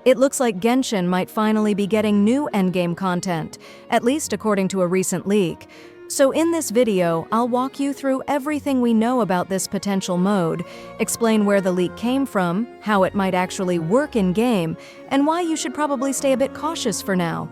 It looks like Genshin might finally be getting new endgame content, at least according to a recent leak. So in this video, I'll walk you through everything we know about this potential mode, explain where the leak came from, how it might actually work in-game, and why you should probably stay a bit cautious for now.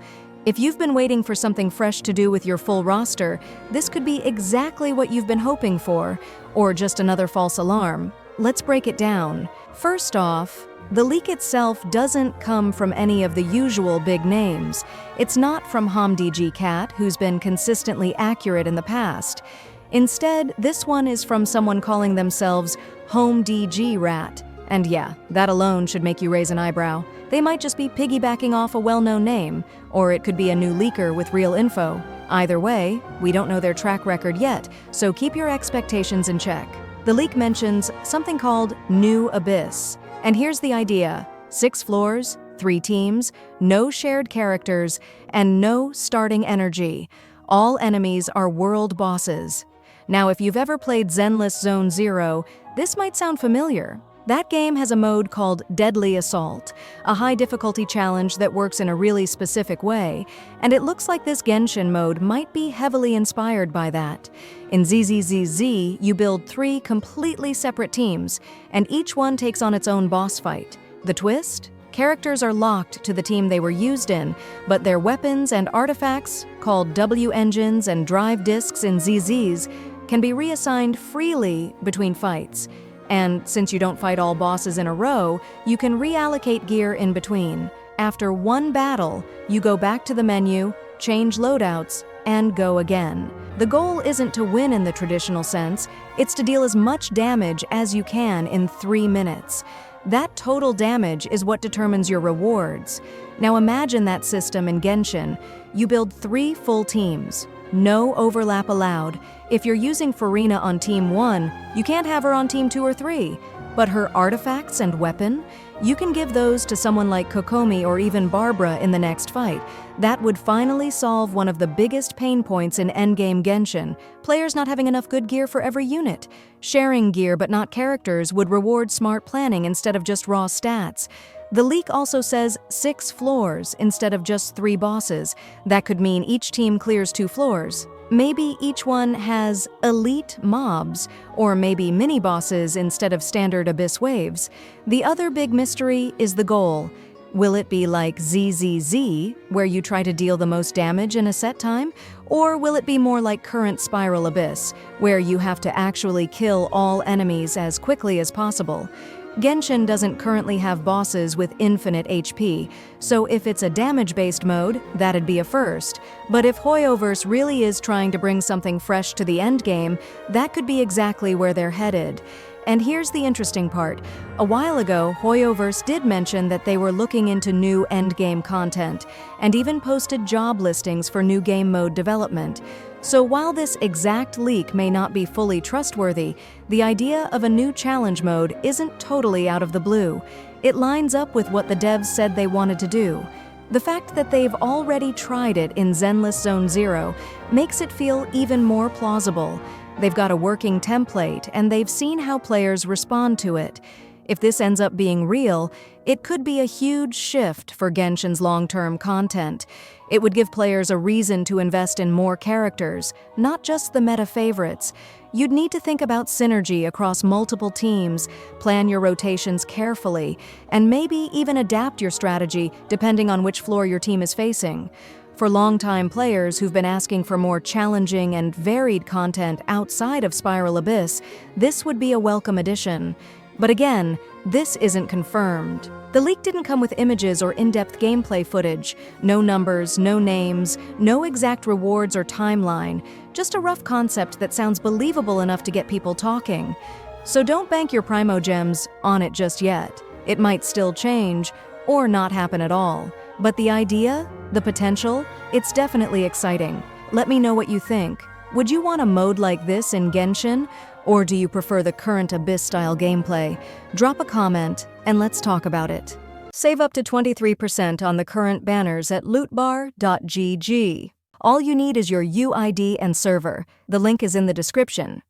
If you've been waiting for something fresh to do with your full roster, this could be exactly what you've been hoping for, or just another false alarm. Let's break it down. First off, the leak itself doesn't come from any of the usual big names. It's not from HomDG Cat, who's been consistently accurate in the past. Instead, this one is from someone calling themselves HomDG Rat. And yeah, that alone should make you raise an eyebrow. They might just be piggybacking off a well-known name, or it could be a new leaker with real info. Either way, we don't know their track record yet, so keep your expectations in check. The leak mentions something called New Abyss. And here's the idea: 6 floors, 3 teams, no shared characters, and no starting energy. All enemies are world bosses. Now, if you've ever played Zenless Zone Zero, this might sound familiar. That game has a mode called Deadly Assault, a high difficulty challenge that works in a really specific way, and it looks like this Genshin mode might be heavily inspired by that. In ZZZZ, you build 3 completely separate teams, and each one takes on its own boss fight. The twist? Characters are locked to the team they were used in, but their weapons and artifacts, called W engines and drive discs in ZZs, can be reassigned freely between fights. And since you don't fight all bosses in a row, you can reallocate gear in between. After one battle, you go back to the menu, change loadouts, and go again. The goal isn't to win in the traditional sense, it's to deal as much damage as you can in 3 minutes. That total damage is what determines your rewards. Now imagine that system in Genshin. You build 3 full teams. No overlap allowed. If you're using Farina on Team 1, you can't have her on Team 2 or 3. But her artifacts and weapon, you can give those to someone like Kokomi or even Barbara in the next fight. That would finally solve one of the biggest pain points in endgame Genshin: players not having enough good gear for every unit. Sharing gear but not characters would reward smart planning instead of just raw stats. The leak also says 6 floors instead of just 3 bosses. That could mean each team clears 2 floors. Maybe each one has elite mobs, or maybe mini-bosses instead of standard abyss waves. The other big mystery is the goal. Will it be like ZZZ, where you try to deal the most damage in a set time? Or will it be more like current Spiral Abyss, where you have to actually kill all enemies as quickly as possible? Genshin doesn't currently have bosses with infinite HP, so if it's a damage-based mode, that'd be a first. But if Hoyoverse really is trying to bring something fresh to the endgame, that could be exactly where they're headed. And here's the interesting part. A while ago, Hoyoverse did mention that they were looking into new endgame content, and even posted job listings for new game mode development. So while this exact leak may not be fully trustworthy, the idea of a new challenge mode isn't totally out of the blue. It lines up with what the devs said they wanted to do. The fact that they've already tried it in Zenless Zone Zero makes it feel even more plausible. They've got a working template, and they've seen how players respond to it. If this ends up being real, it could be a huge shift for Genshin's long-term content. It would give players a reason to invest in more characters, not just the meta favorites. You'd need to think about synergy across multiple teams, plan your rotations carefully, and maybe even adapt your strategy depending on which floor your team is facing. For longtime players who've been asking for more challenging and varied content outside of Spiral Abyss, this would be a welcome addition. But again, this isn't confirmed. The leak didn't come with images or in-depth gameplay footage, no numbers, no names, no exact rewards or timeline, just a rough concept that sounds believable enough to get people talking. So don't bank your Primo Gems on it just yet. It might still change, or not happen at all. But the idea, the potential, it's definitely exciting. Let me know what you think. Would you want a mode like this in Genshin? Or do you prefer the current Abyss-style gameplay? Drop a comment, and let's talk about it. Save up to 23% on the current banners at lootbar.gg. All you need is your UID and server. The link is in the description.